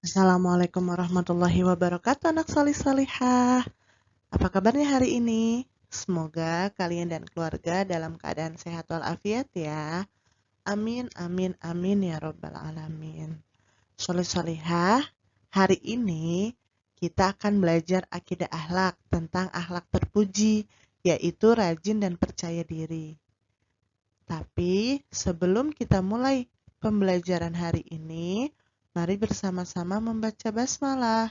Assalamualaikum warahmatullahi wabarakatuh, anak solih solihah. Apa kabarnya hari ini? Semoga kalian dan keluarga dalam keadaan sehat walafiat ya. Amin, amin, amin ya robbal alamin. Solih solihah, hari ini kita akan belajar akidah akhlak tentang akhlak terpuji, yaitu rajin dan percaya diri. Tapi sebelum kita mulai pembelajaran hari ini, mari bersama-sama membaca basmalah.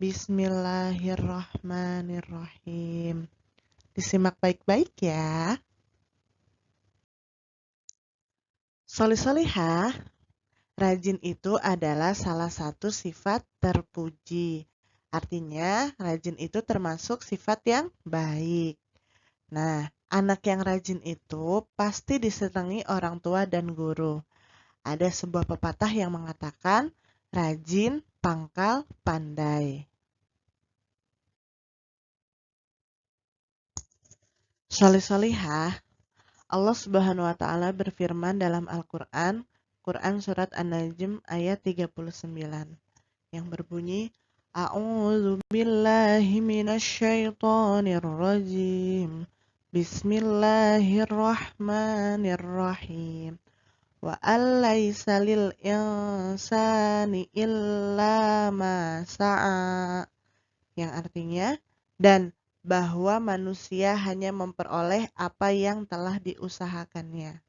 Bismillahirrahmanirrahim. Disimak baik-baik ya. Solih-solihah, rajin itu adalah salah satu sifat terpuji. Artinya, rajin itu termasuk sifat yang baik. Nah, anak yang rajin itu pasti disenangi orang tua dan guru. Ada sebuah pepatah yang mengatakan, rajin, pangkal, pandai. Solih-solihah, Allah Subhanahu wa taala berfirman dalam Al-Qur'an, Quran surat An-Najm ayat 39 yang berbunyi, A'udzu billahi minasy syaithanir rajim. Bismillahirrahmanirrahim. Wa allaisa lil insani illa ma sa'a. Yang artinya, dan bahwa manusia hanya memperoleh apa yang telah diusahakannya.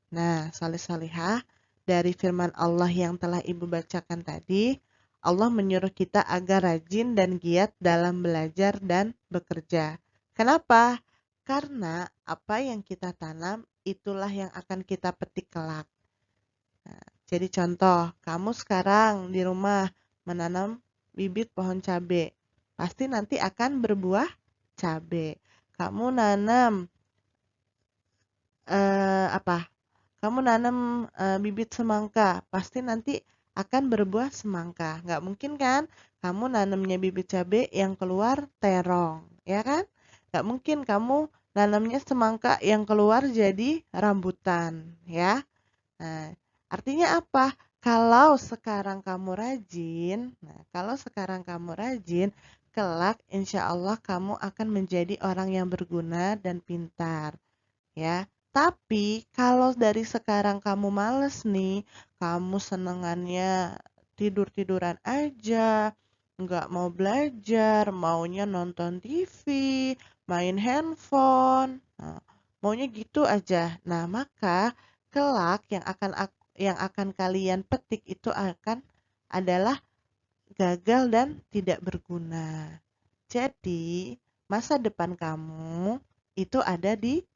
Nah, salih-salihah, dari firman Allah yang telah Ibu bacakan tadi, Allah menyuruh kita agar rajin dan giat dalam belajar dan bekerja. Kenapa? Karena apa yang kita tanam, itulah yang akan kita petik kelak. Nah, jadi contoh, kamu sekarang di rumah menanam bibit pohon cabai. Pasti nanti akan berbuah cabai. Kamu nanam apa? Kamu nanam bibit semangka, pasti nanti akan berbuah semangka. Nggak mungkin kan? Kamu nanamnya bibit cabai yang keluar terong, ya kan? Nggak mungkin kamu nanamnya semangka yang keluar jadi rambutan, ya. Nah, artinya apa? Kalau sekarang kamu rajin, kelak insya Allah kamu akan menjadi orang yang berguna dan pintar, ya. Tapi kalau dari sekarang kamu males nih, kamu senengannya tidur-tiduran aja, nggak mau belajar, maunya nonton TV, main handphone, nah, maunya gitu aja. Nah, maka kelak yang akan kalian petik itu adalah gagal dan tidak berguna. Jadi, masa depan kamu itu ada di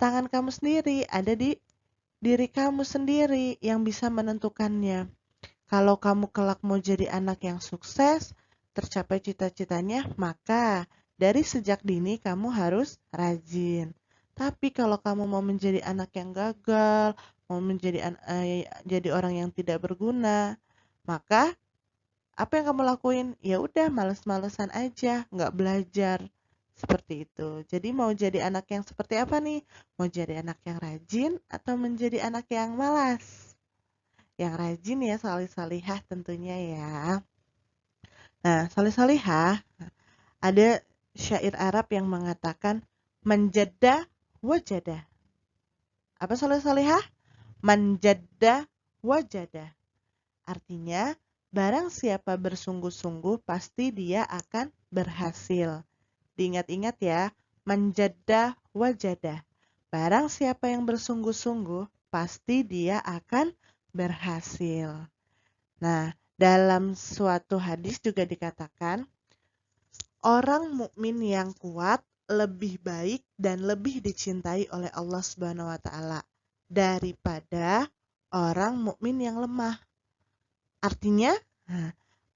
tangan kamu sendiri, ada di diri kamu sendiri yang bisa menentukannya. Kalau kamu kelak mau jadi anak yang sukses, tercapai cita-citanya, maka dari sejak dini kamu harus rajin. Tapi kalau kamu mau menjadi anak yang gagal, mau jadi orang yang tidak berguna, maka apa yang kamu lakuin? Ya udah, males-malesan aja, nggak belajar. Seperti itu. Jadi mau jadi anak yang seperti apa nih? Mau jadi anak yang rajin atau menjadi anak yang malas? Yang rajin ya, salih-salihah tentunya ya. Nah, salih-salihah, ada syair Arab yang mengatakan menjadda wajadah. Apa salih-salihah? Menjadda wajadah. Artinya, barang siapa bersungguh-sungguh pasti dia akan berhasil. Diingat-ingat ya, menjadah wajadah. Barang siapa yang bersungguh-sungguh, pasti dia akan berhasil. Nah, dalam suatu hadis juga dikatakan, orang mukmin yang kuat lebih baik dan lebih dicintai oleh Allah Subhanahu wa taala daripada orang mukmin yang lemah. Artinya,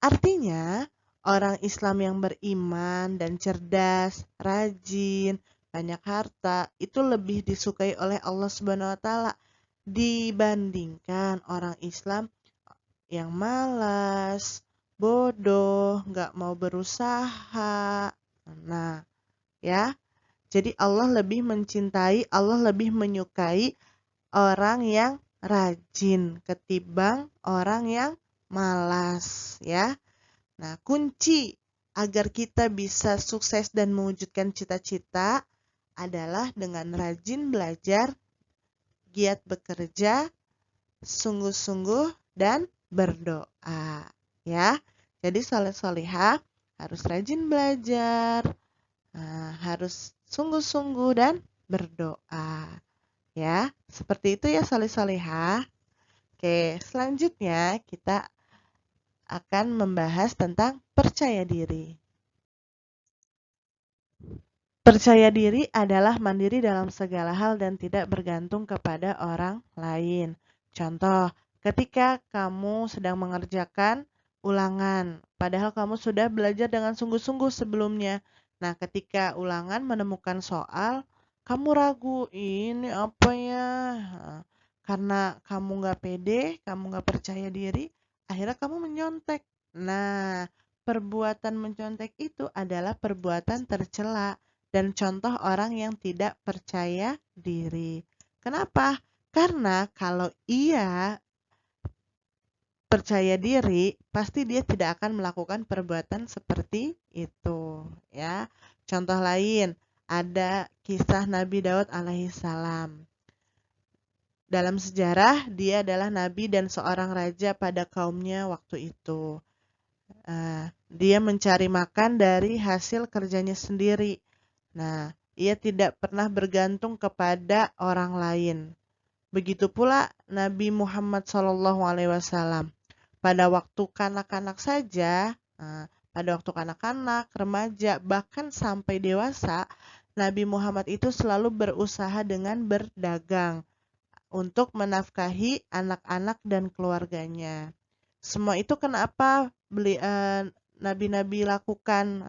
artinya orang Islam yang beriman dan cerdas, rajin, banyak harta, itu lebih disukai oleh Allah Subhanahu wa taala dibandingkan orang Islam yang malas, bodoh, nggak mau berusaha. Nah, ya. Jadi Allah lebih mencintai, Allah lebih menyukai orang yang rajin ketimbang orang yang malas ya. Nah, kunci agar kita bisa sukses dan mewujudkan cita-cita adalah dengan rajin belajar, giat bekerja, sungguh-sungguh dan berdoa ya. Jadi soleh-solihah harus rajin belajar, harus sungguh-sungguh dan berdoa ya. Seperti itu ya soleh-solihah. Oke, selanjutnya kita akan membahas tentang percaya diri. Percaya diri adalah mandiri dalam segala hal dan tidak bergantung kepada orang lain. Contoh, ketika kamu sedang mengerjakan ulangan, padahal kamu sudah belajar dengan sungguh-sungguh sebelumnya. Nah, ketika ulangan menemukan soal, kamu ragu, ini apa ya? Karena kamu nggak pede, kamu nggak percaya diri, akhirnya kamu menyontek. Nah, perbuatan mencontek itu adalah perbuatan tercela dan contoh orang yang tidak percaya diri. Kenapa? Karena kalau ia percaya diri, pasti dia tidak akan melakukan perbuatan seperti itu, ya. Contoh lain, ada kisah Nabi Daud alaihissalam. Dalam sejarah, dia adalah nabi dan seorang raja pada kaumnya waktu itu. Dia mencari makan dari hasil kerjanya sendiri. Nah, ia tidak pernah bergantung kepada orang lain. Begitu pula Nabi Muhammad SAW. Pada waktu kanak-kanak saja, pada waktu kanak-kanak, remaja, bahkan sampai dewasa, Nabi Muhammad itu selalu berusaha dengan berdagang untuk menafkahi anak-anak dan keluarganya. Semua itu kenapa nabi-nabi lakukan?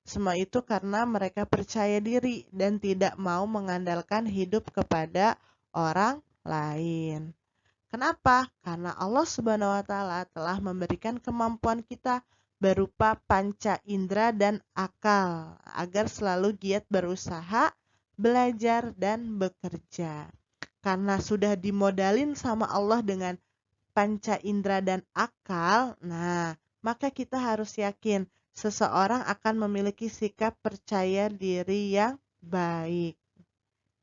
Semua itu karena mereka percaya diri dan tidak mau mengandalkan hidup kepada orang lain. Kenapa? Karena Allah Subhanahu wa taala telah memberikan kemampuan kita berupa panca indera dan akal agar selalu giat berusaha, belajar dan bekerja. Karena sudah dimodalin sama Allah dengan panca indera dan akal, nah, maka kita harus yakin seseorang akan memiliki sikap percaya diri yang baik.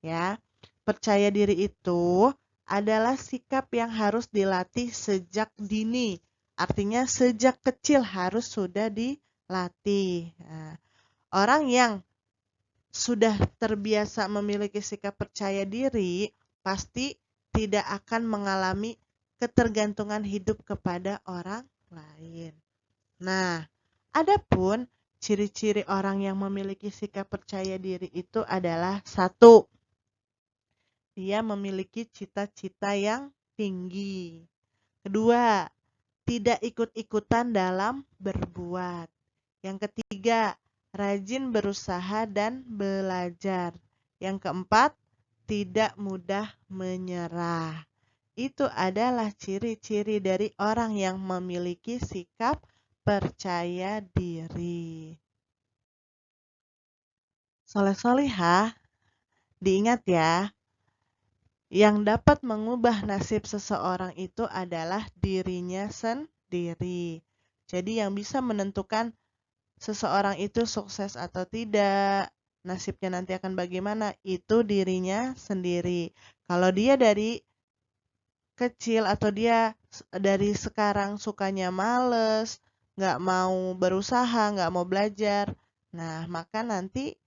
Ya, percaya diri itu adalah sikap yang harus dilatih sejak dini. Artinya sejak kecil harus sudah dilatih. Nah, orang yang sudah terbiasa memiliki sikap percaya diri, pasti tidak akan mengalami ketergantungan hidup kepada orang lain. Nah, adapun ciri-ciri orang yang memiliki sikap percaya diri itu adalah satu, dia memiliki cita-cita yang tinggi. Kedua, tidak ikut-ikutan dalam berbuat. Yang ketiga, rajin berusaha dan belajar. Yang keempat, tidak mudah menyerah. Itu adalah ciri-ciri dari orang yang memiliki sikap percaya diri. Soleh-solihah, diingat ya, yang dapat mengubah nasib seseorang itu adalah dirinya sendiri. Jadi yang bisa menentukan seseorang itu sukses atau tidak, nasibnya nanti akan bagaimana, itu dirinya sendiri. Kalau dia dari kecil atau dia dari sekarang sukanya males, nggak mau berusaha, nggak mau belajar, nah maka nanti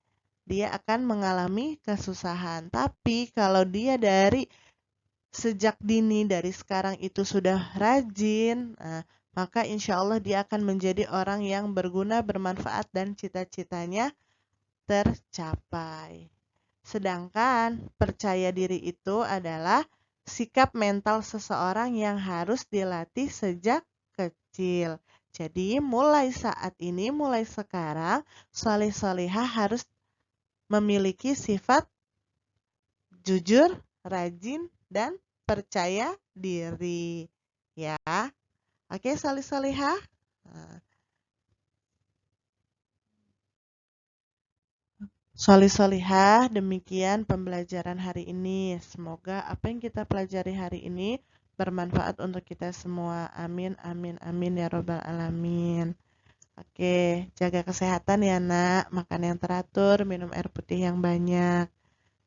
dia akan mengalami kesusahan. Tapi kalau dia dari sejak dini, dari sekarang itu sudah rajin, nah, maka insya Allah dia akan menjadi orang yang berguna, bermanfaat, dan cita-citanya tercapai. Sedangkan percaya diri itu adalah sikap mental seseorang yang harus dilatih sejak kecil. Jadi mulai saat ini, mulai sekarang, soleh-solehah harus memiliki sifat jujur, rajin, dan percaya diri. Ya, oke soleh-solehah. Soleh-solehah, demikian pembelajaran hari ini. Semoga apa yang kita pelajari hari ini bermanfaat untuk kita semua. Amin, amin, amin ya robbal alamin. Oke, jaga kesehatan ya nak, makan yang teratur, minum air putih yang banyak,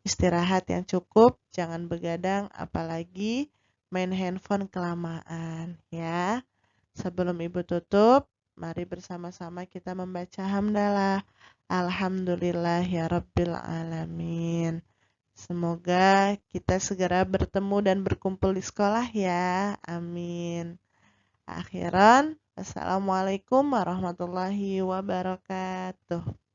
istirahat yang cukup, jangan begadang, apalagi main handphone kelamaan ya. Sebelum ibu tutup, mari bersama-sama kita membaca hamdalah. Alhamdulillah ya Rabbil Alamin. Semoga kita segera bertemu dan berkumpul di sekolah ya. Amin. Akhiran, Assalamualaikum warahmatullahi wabarakatuh.